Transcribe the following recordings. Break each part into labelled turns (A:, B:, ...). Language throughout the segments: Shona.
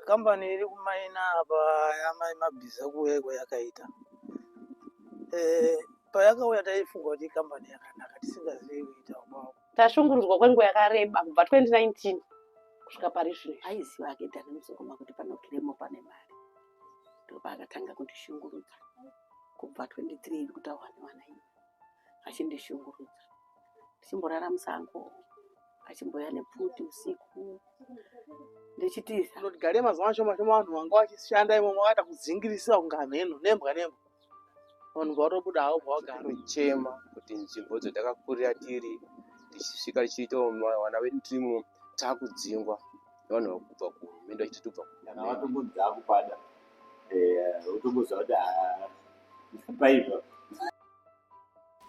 A: Company iri kumaina apa yamai Mabhiza kuwekwa yakaita. Payakauya taifunga kuti company yakanaka tisingazivi kuita kwavo.
B: Tashungurudzwa kwenguva yakareba kubva 2019 kusvika pari zvino.
C: Aiziva akaita nemusokoma kuti panokiremo pane mari. Ndopakatanga kundishungurudza kubva 23 kuti awane iyi. Achindishungurudza. Tichimborara musango. Achimboya nepfuti usiku. Ndechitiza.
A: Kuti gari mazuva ashoma vanhu vanga vachishanda imomo vakaita kudzingirisa kunga mheno nembwa. Vanhu varobuda havo vagara
D: kuchema kuti nzvimbo dzatakakurira tiri tichisvika tichiita vana vedu tirimo takudzingwa nevanhu vakubva kuhurumende vachititubva
E: kana vatombodza kupada utomboziva kuti paipa.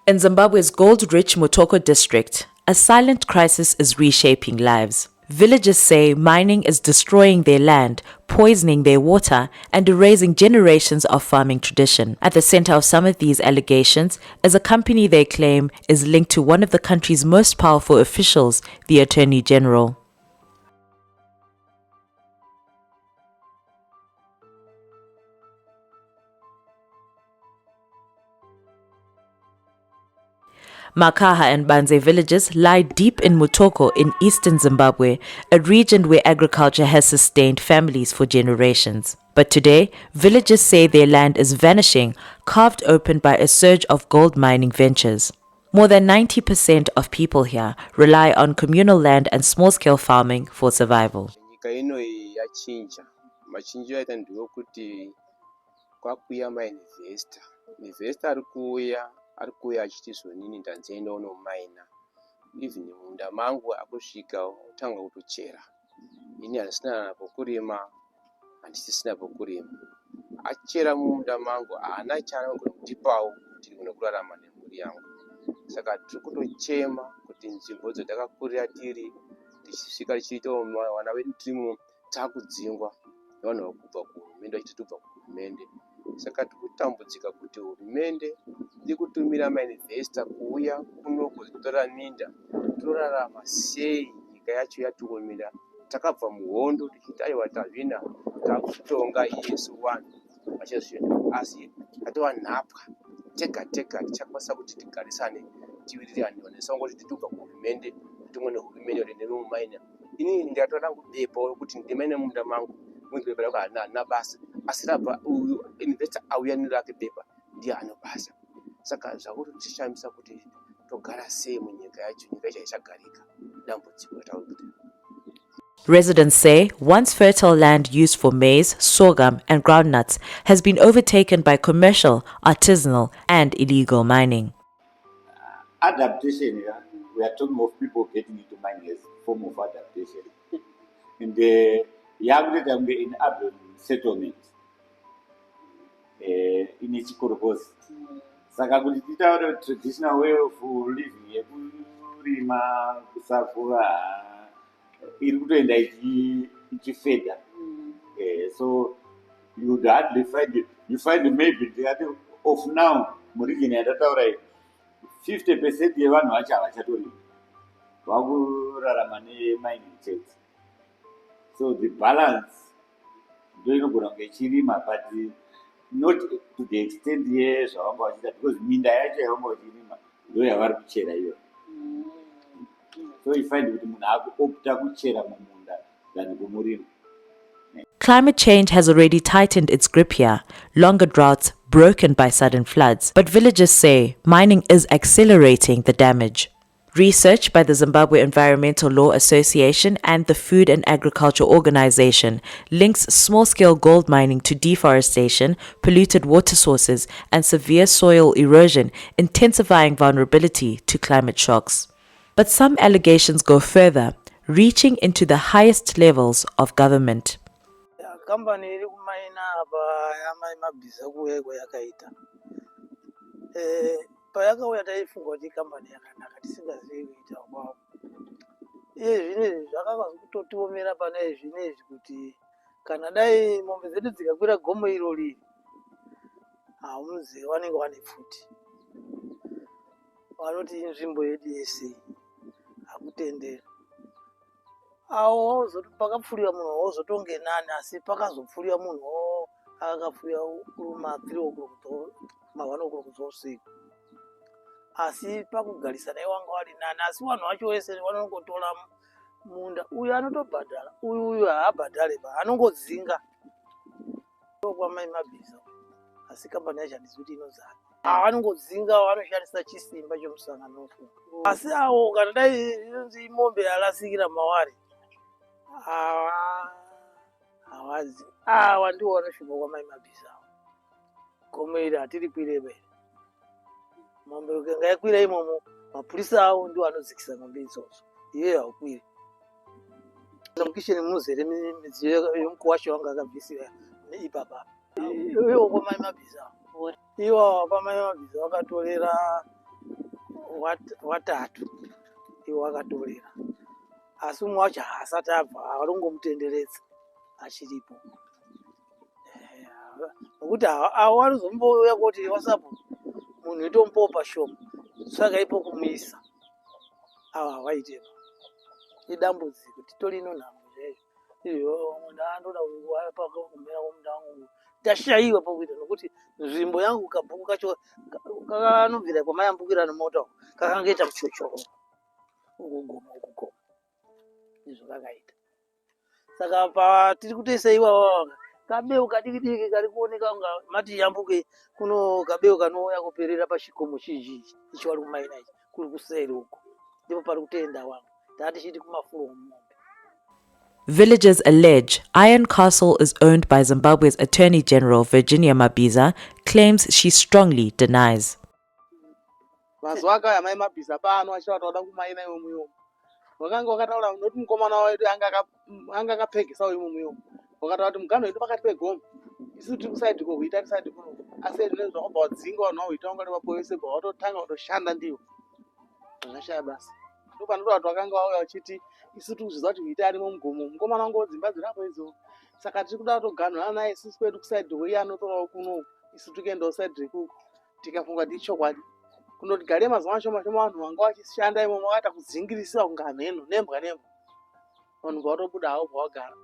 F: In Zimbabwe's gold-rich Mutoko district, a silent crisis is reshaping lives. Villagers say mining is destroying their land, poisoning their water, and erasing generations of farming tradition. At the center of some of these allegations is a company they claim is linked to one of the country's most powerful officials, the Attorney General. Makaha and Banze villages lie deep in Mutoko in eastern Zimbabwe, a region where agriculture has sustained families for generations. But today, villagers say their land is vanishing, carved open by a surge of gold mining ventures. More than 90% of people here rely on communal land and small-scale farming for survival.
D: Nyika ino yachinja. Machinjiro aita ndewekuti kwakuuya mainvesta. Investor arikuuya achitizonini ndanzenda unomaina. Even munda mangu akusvika utanga kutochera. Ini handisina pokurima, handisisina pokurima. Achera munda mangu haana chaanogona kundipawo kuti ndigone kurarama nemhuri yangu. Saka tiri kutochema kuti nzvimbo dzatakakurira tiri tichisvika tichiita vana vedu tirimo takudzingwa nevanhu vakubva kuhurumende vachititubva kuhurumende. Saka tiri kutambudzika kuti hurumende iri kutumira mainvesta kuuya kuno kuzotora minda. Torarama sei nyika yacho yatiomera? Takabva muhondo tichiti aiwa tazvina takutonga iyesu vanhu vachazvina, asi tatova nhapwa tega tichakwanisa kuti tigarisane tiwirirane nesangoti titubva kuhurumende tumwe nehurumende kuti ndinomumaina. Ini ndatoda kubepa kuti ndimaine munda mangu mundibebera kuti handina basa, asi rabva uyu investor auya nerake bepa ndiye ane basa. Saka zvakutoshamisa kuti togara sei munyika yacho, nyika yacho haichagarika. Dambudziko ratauri.
F: Residents say once fertile land used for maize, sorghum, and groundnuts has been overtaken by commercial, artisanal, and illegal mining.
E: Adaptation, we are talking of people getting into mining as a form of adaptation. In in urban settlement, in each corpus. Saka kuti titaura traditional way of living yekurima kusafura iri kutoenda ichifeda. So you would hardly find maybe of now muregion yatataura 50% yevanhu vacho havachatorima vakurarama nemining chete. So the balance ndo inogona kunge ichirima but not to the extent zvavanga vachiita because minda yacho yavanga vachirima ndo yavari kuchera iyo. So you find kuti munhu akuopta kuchera mumunda than kumurima.
F: Climate change has already tightened its grip here, longer droughts broken by sudden floods. But villagers say mining is accelerating the damage. Research by the Zimbabwe Environmental Law Association and the Food and Agriculture Organization links small-scale gold mining to deforestation, polluted water sources, and severe soil erosion, intensifying vulnerability to climate shocks. But some allegations go further, reaching into the highest levels of government.
A: Company iri kumaina apa yamai Mabhiza kuwekwa yakaita. Payakauya taifunga kuti company yakanaka tisingazivi kuita kwavo. Iye zvinezvi zvakakwazi kutotiomera pana zvinezvi kuti kana dai mombe dzedu dzikakwira gomo iro riri haumuzivi vanenge vane pfuti. Vanoti inzvimbo yedu yese hakutendera. awo pakapfuliwa munhu wozotonge nani asi pakazopfuliwa munhu akapfuliwa kuma 3 o'clock ma 1 o'clock dzousiku asi pakugarisana iwanga wari nani asi vanhu vacho vese vanongotora munda uyu anotobhadhara uyu haabhadhare anongodzinga kwamai Mabhiza asi kambani yashandisa kuti inozara vanongodzinga vanoshandisa chisimba chomusanganofu asi awo kana dai inonzi mombe yarasikira mawari hawazi ndiwo vanoshupa kwamai Mabhiza gomo iri hatiri kwirebe mombe ukenga yakwira imomo mapurisa awo ndiwo anodzikisa mombe idzodzo iyeyo haukwiri mukisheni muzere midziyo yomukuwasha wanga akabvisira neipapa iwo kwamai Mabhiza iwo kwamai Mabhiza wakatorera watatu iwo wakatorera asi umwe wacho haasati abva varongomutenderedza achiripo nokuti avo vanozombouya kuti wasapo munhu itomupopa shoma saka ipo kumuisa ava havaitepo idambudziko titorino nhamo zvezvo ndaandoda pakumera kwomunda wangu ndashayiwa pakuita nokuti nzvimbo yangu kabhuku kacho kakanobvira kwamayambukira nemota kakangoita muchochoro ukugoma izvo kakaita saka patiri kutoisa iwawa kabeu kadiki kari kuoneka kunga mati yambuke kuno kabeu kanouya kuperera pachikomo chizhinji ichi vari kumaina ichi kuri kuseri uko ndipo pari kutenda wangu taatichiti kumafuro mombe.
F: Villagers allege Iron Castle is owned by Zimbabwe's Attorney General Virginia Mabhiza claims she strongly denies.
G: Mazuva akauya mai Mabhiza pano achiti wada kumaina imomo wakanga wakataura noti mukomana wedu anga akapfegesawo imomo wakataura kuti mugano wedu pakati pegoma isu tiri kusaidhi kokuita tisaidhi kuno asi zvinenge zvakabva wadzinga vanhu vakuita ungari vapoese bva watotanga kutoshanda ndiwo zvakashaya basa ndopanotoa kuti wakanga wauya uchiti isu tiri kuzviziva kuti kuita arimo mugomo mukomana wangu wodzimba dzirapo idzo saka tiri kuda kutoganhura naye isusu kwedu kusaidhi weye anotorawo kuno isu tikuendawo saidhi rekuku tikafunga kuti ichokwadi kunoti gare mazuva mashoma shoma vanhu vanga vachishanda imomo vakaita kudzingirisa kunga mheno nembwa vanhu vatobuda havo bvawagara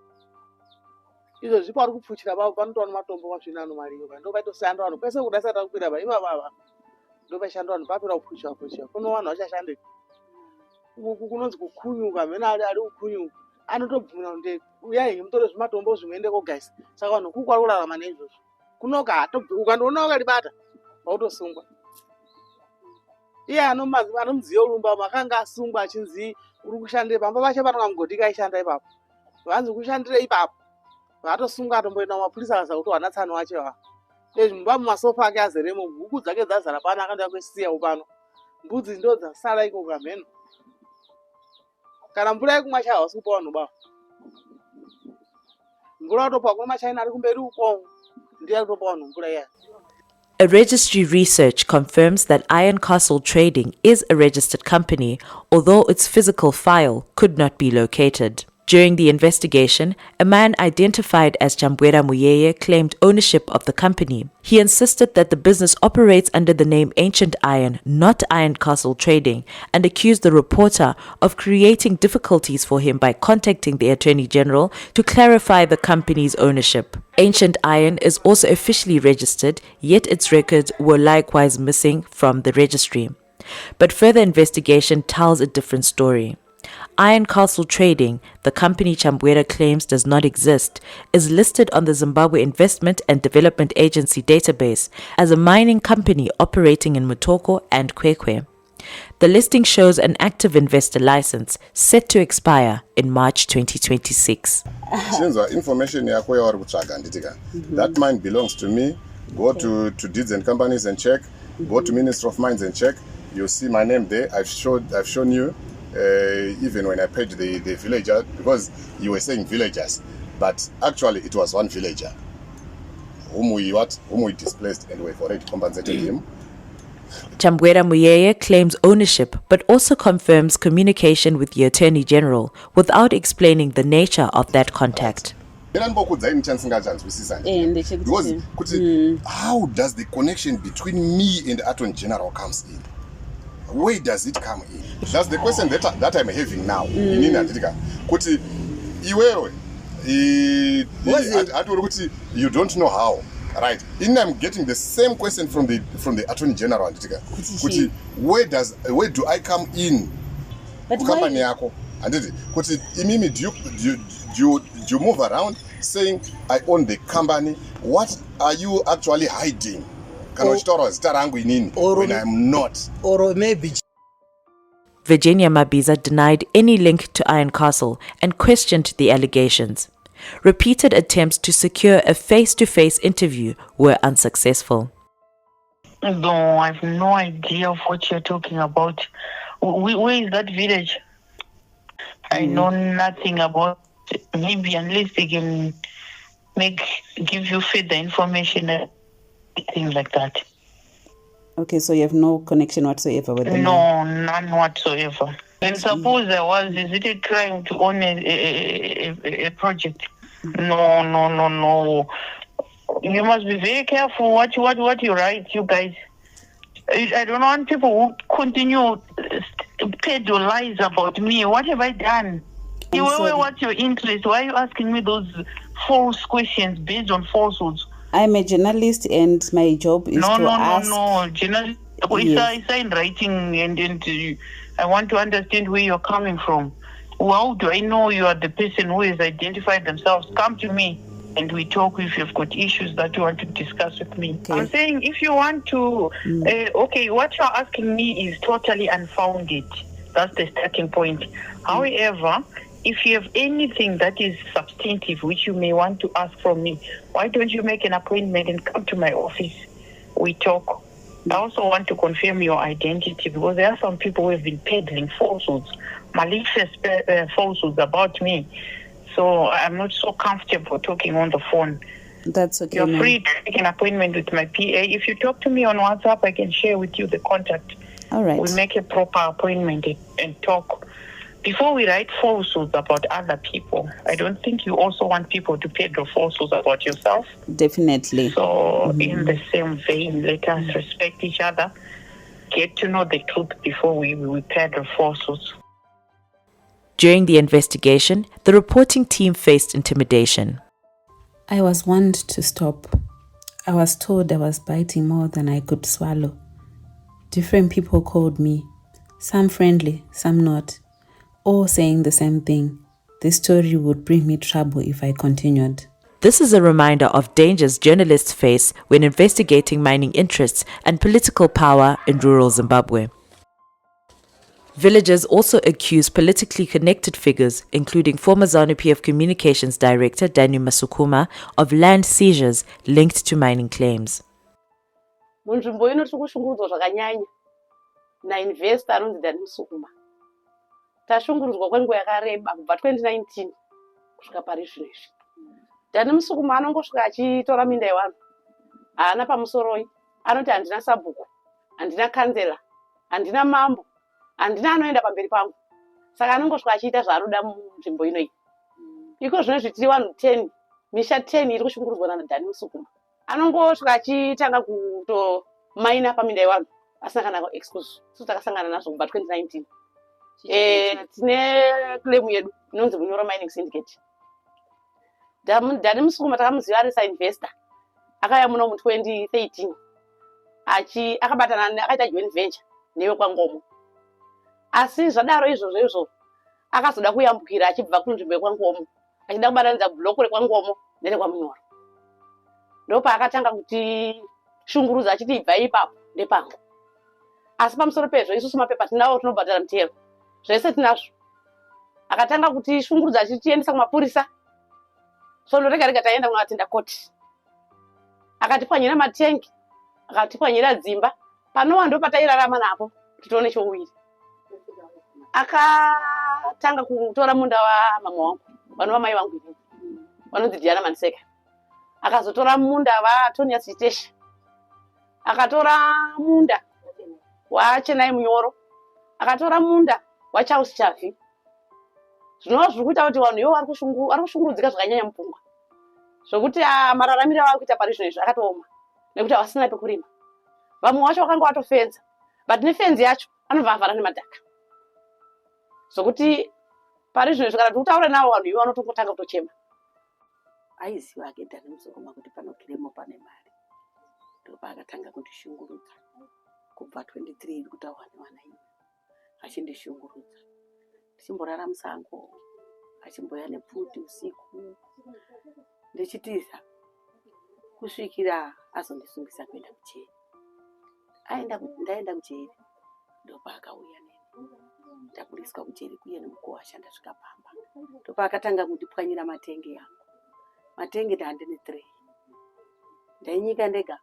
G: izvo zvipo ari kupfuchira pavo panotowa nematombo masvina anomariyo pa ndo paitosiyanda vanhu kwese kudai sati akukwira pa ivavava ndo paishanda vanhu papera kupfuchiwa kuno vanhu vachashande uku kunonzi kukunyuka mhene ari kukunyuka anotobvumira kuti uyai mutore zvimatombo zvimwende kogaisa saka vanhu kuku ari kurarama neizvozvo kunoka ukandoona ukaribata vautosungwa iye anomuziva urumba makanga asungwa achinzi uri kushandire pamba pacho panokamgodika aishanda ipapo vanzi kushandire ipapo vaatosunga atomboenda mumapurisa akaza kuti wanatsano wacho mumba mumasofa ake azeremo huku dzake dzazara pano akandoya kwesiyawo pano mbudzi ndo dzasara iko kamheno kana mvura yekumwa chaiva usi kupa vanhu bavo mvura watopa kuna machaina ari kumberi uko ndiye kutopa vanhu mvura iya.
F: A registry research confirms that Iron Castle Trading is a registered company, although its physical file could not be located. During the investigation, a man identified as Chambwera Muyeye claimed ownership of the company. He insisted that the business operates under the name Ancient Iron, not Iron Castle Trading, and accused the reporter of creating difficulties for him by contacting the Attorney General to clarify the company's ownership. Ancient Iron is also officially registered, yet its records were likewise missing from the registry. But further investigation tells a different story. Iron Castle Trading, the company Chambwera claims does not exist, is listed on the Zimbabwe Investment and Development Agency database as a mining company operating in Mutoko and Kwekwe. The listing shows an active investor license set to expire in March 2026.
H: Information that mine belongs to me. Go to Deeds and Companies and check. Go to Ministry of Mines and check. You'll see my name there. I've shown you. Even when I paid the villager, because you were saying villagers, but actually it was one villager whom we displaced and we've already compensated him.
F: Chambwera Muyeye claims ownership but also confirms communication with the Attorney General without explaining the nature of that contact.
H: Because how does the connection between me and the Attorney General comes in? where does it come in? That's the question that I'm having now. Inini anditika kuti iwewe you don't know how, right? I'm getting the same question from the Attorney General anditika kuti where do I come in?
C: But
H: Company yako anditi kuti imimi do you move around saying I own the company? What are you actually hiding? When I'm not.
A: Or maybe
F: Virginia Mabhiza denied any link to Iron Castle and questioned the allegations. Repeated attempts to secure a face-to-face interview were unsuccessful.
I: No, I have no idea of what you're talking about. Where is that village? I know nothing about it. Maybe unless they can give you further information, things like that.
C: Okay, so you have no connection whatsoever with them?
I: No, none whatsoever. And suppose there was, is it a crime to own a project? No. You must be very careful what you write, you guys. I don't want people who continue peddle lies about me. What have I done? What's your interest? Why are you asking me those false questions based on falsehoods?
C: I'm a journalist and my job is to ask...
I: No. Journalist, it's in writing and I want to understand where you're coming from. How do I know you are the person who has identified themselves? Come to me and we talk if you've got issues that you want to discuss with me. Okay. I'm saying if you want to... what you're asking me is totally unfounded. That's the starting point. However, if you have anything that is substantive which you may want to ask from me, why don't you make an appointment and come to my office? We talk. I also want to confirm your identity because there are some people who have been peddling falsehoods, malicious falsehoods about me. So I'm not so comfortable talking on the phone.
C: That's okay.
I: You're free to make an appointment with my PA. If you talk to me on WhatsApp, I can share with you the contact.
C: All right.
I: We make a proper appointment and talk. Before we write falsehoods about other people, I don't think you also want people to peddle falsehoods about yourself.
C: Definitely.
I: So in the same vein, let us respect each other, get to know the truth before we peddle falsehoods.
F: During the investigation, the reporting team faced intimidation.
J: I was warned to stop. I was told I was biting more than I could swallow. Different people called me, some friendly, some not, all saying the same thing. This story would bring me trouble if I continued.
F: This is a reminder of dangers journalists face when investigating mining interests and political power in rural Zimbabwe. Villagers also accuse politically connected figures, including former ZANU-PF Communications Director Daniel Masukuma, of land seizures linked to mining claims.
B: Munzvimbo ino tiri kushungurudzwa zvakanyanya nainvestor anonzi Daniel Masukuma. Tashungurudzwa kwenguva yakareba kubva 2019 kusvika pari zvino izvi. Daniel Masukuma anongosvika achitora minda yevanhu. Haana pamusoroi. Anoti handina sabhuku, handina kanzela, handina mambo, handina anoenda pamberi pangu. Saka anongosvika achiita zvaanoda munzvimbo ino iyi. Iko zvino zvitiri vanhu 10, misha 10 iri kushungurudzwa naDaniel Masukuma. Anongosvika achitanga kutomaina paminda yevanhu asina kana excuse. Sisi takasangana nazvo kubva 2019. Tine claim yedu inonzi Bunyoro Mining Syndicate. Daniel Masukuma takamuziva ari investor. Akauya muno mu2013 akabatana akaita joint venture newe kwaNgomo. Asi zvadaro izvozvo akazoda kuyambukira achibva kunzvimbo yekwaNgomo achida kubatanidza bloko rekwaNgomo nerekwaMunyoro. Ndopa akatanga kuti shungurudzo achiti ibva ipapo nepangu. Asi pamusoro pezvo isusu mapepa tinawo tinobhadhara mutero. Zvese tinazvo. Akatanga kuti shungurudzo achitiendesa kumapurisa. So rega taenda kunovatenda koti. Akatipwanyira matengi, akatipwanyira dzimba. Panowa ndo patairarama napo titoone chouwiri. Akatanga kutora munda wamama wangu, vanova mai vangu ini. Vanonzi Diana Manseka. Akazotora munda waTonia Sitesha. Akatora munda waChenai Munyoro. Akatora munda waCharles Chafi. Zvinova zviri kuita kuti vanhu ivo vari kushungurudzika zvakanyanya mupfungwa. Zvokuti mararamiro avari kuita pari zvino izvi akatooma nekuti havasina pekurima. Vamwe vacho vakanga vatofenza. But nefenzi yacho anobva avhara nemadhaka zvokuti pari zvino kana tikutaura navo vanhu ivo vanotongotanga kutochema.
K: Aiziva akaenda nemusokoma kuti panokiremo pane mari, ndopaakatanga kundishungurudza kubva 23 iri kutaurwa nevana ivo, achindishungurudza tichimborara musango, achimboya nepfuti usiku ndichitiza kusvikira azondisungisa kuenda kucheri. Ndaenda kucheri ndopaakauya neni ndaburiswa kucheri kuye nemukuwasha ndasvika pamba, ndopaakatanga kundipwanyira matenge yangu. Matenge ndandine 3 ndainyika ndega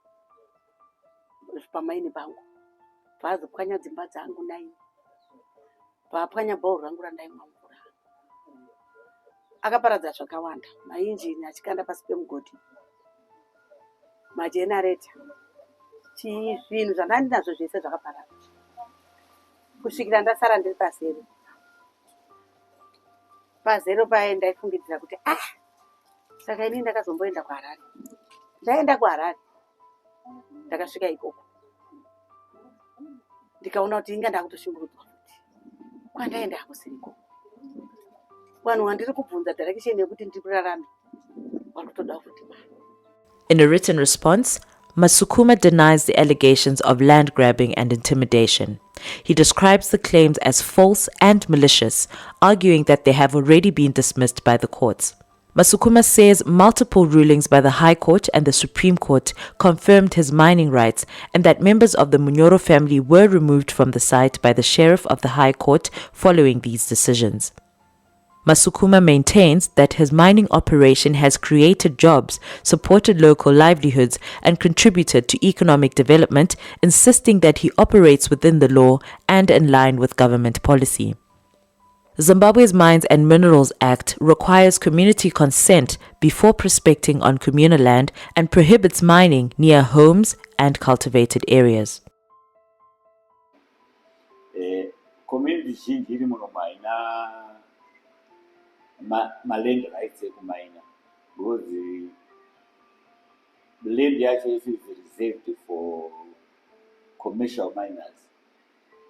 K: pamaini pangu, paazopwanya dzimba dzangu 9, paapwanya bhauru rangu randaimwa mvura, akaparadza zvakawanda, mainjini achikanda pasi pemugodhi, majenareta, zvinhu zvandandinazvo zvese zvakaparadzwa kusvikira ndasara ndiri pazero. Pazero paye ndaifungidzira kuti saka ini ndakazomboenda kuHarare. Ndaenda kuHarare ndakasvika ikoko ndikaona kuti inga ndakutoshungurudzwa futi kwandaenda hakusiriko. Vanhu vandiri kubvunza direction yekuti ndikurarame vakutoda futi mari.
F: In a written response, Masukuma denies the allegations of land grabbing and intimidation. He describes the claims as false and malicious, arguing that they have already been dismissed by the courts. Masukuma says multiple rulings by the High Court and the Supreme Court confirmed his mining rights and that members of the Munyoro family were removed from the site by the Sheriff of the High Court following these decisions. Masukuma maintains that his mining operation has created jobs, supported local livelihoods, and contributed to economic development, insisting that he operates within the law and in line with government policy. Zimbabwe's Mines and Minerals Act requires community consent before prospecting on communal land and prohibits mining near homes and cultivated areas.
E: Community zhinji iri muno maina land rights ekumaina because the land yacho is reserved for commercial miners,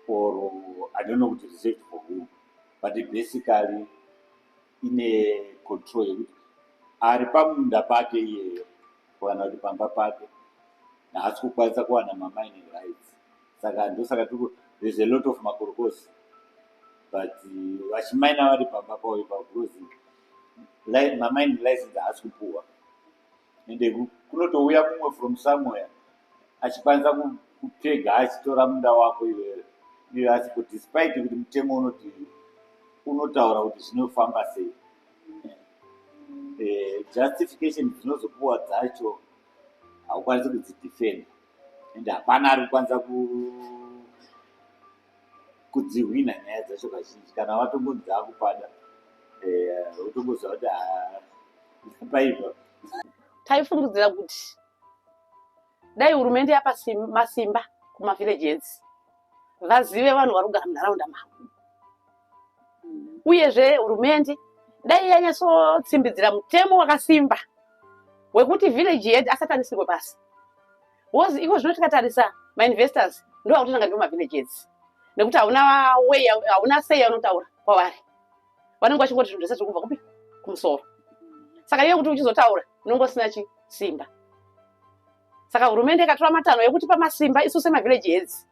E: or I don't know what is reserved for who, but it basically in a control yekuti ari pamunda pake iyeyo kana kuti pamba pake haasi kukwanisa kuwana mining rights. Saka ndosaka there's a lot of makorokosi, but vachimaina vari pamba pavo ipapo because mining license haasi kupuwa, ende kunotouya mumwe from somewhere achikwanisa kupega achitora munda wako iwe asi despite kuti mutemo unoti unotaura kuti zvinofamba sei. Justification dzinozopuwa dzacho haukwanisi kudzidefenda, ende hapana ari kukwanisa kudzihwina nyaya dzacho kazhinji. Kana watombonzi akupada utomboziva kuti paipa.
B: Taifungidzira kuti dai hurumende yapa masimba kumavillages vazive vanhu vari kugara munharaunda mavo, uyezve hurumende dai yanyatsotsimbidza mutemo wakasimba wekuti village head asati anisirwe pasi. Iko zvino tikatarisa mainvestors ndo vakutotanga ndiwo mavillages, nekuti hauna sei yaunotaura kwavari, vanenge vachingoti zvinhu zvese zviri kubva kupi kumusoro. Saka iye kuti uchizotaura unongosina chisimba. Saka hurumende ikatora matanho ekuti pamasimba isu semavillage heads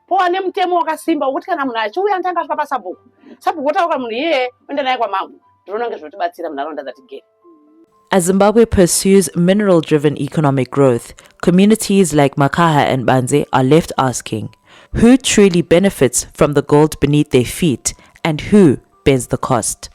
B: pova nemutemo wakasimba wekuti kana munhu achiuya anotanga asvika pasabhuku, sabhuku otauka munhu iyeye oenda naye kwamangu, ndinonge zvinotibatsira munharaunda dzatigere.
F: As Zimbabwe pursues mineral-driven economic growth, communities like Makaha and Banze are left asking, who truly benefits from the gold beneath their feet and who bears the cost?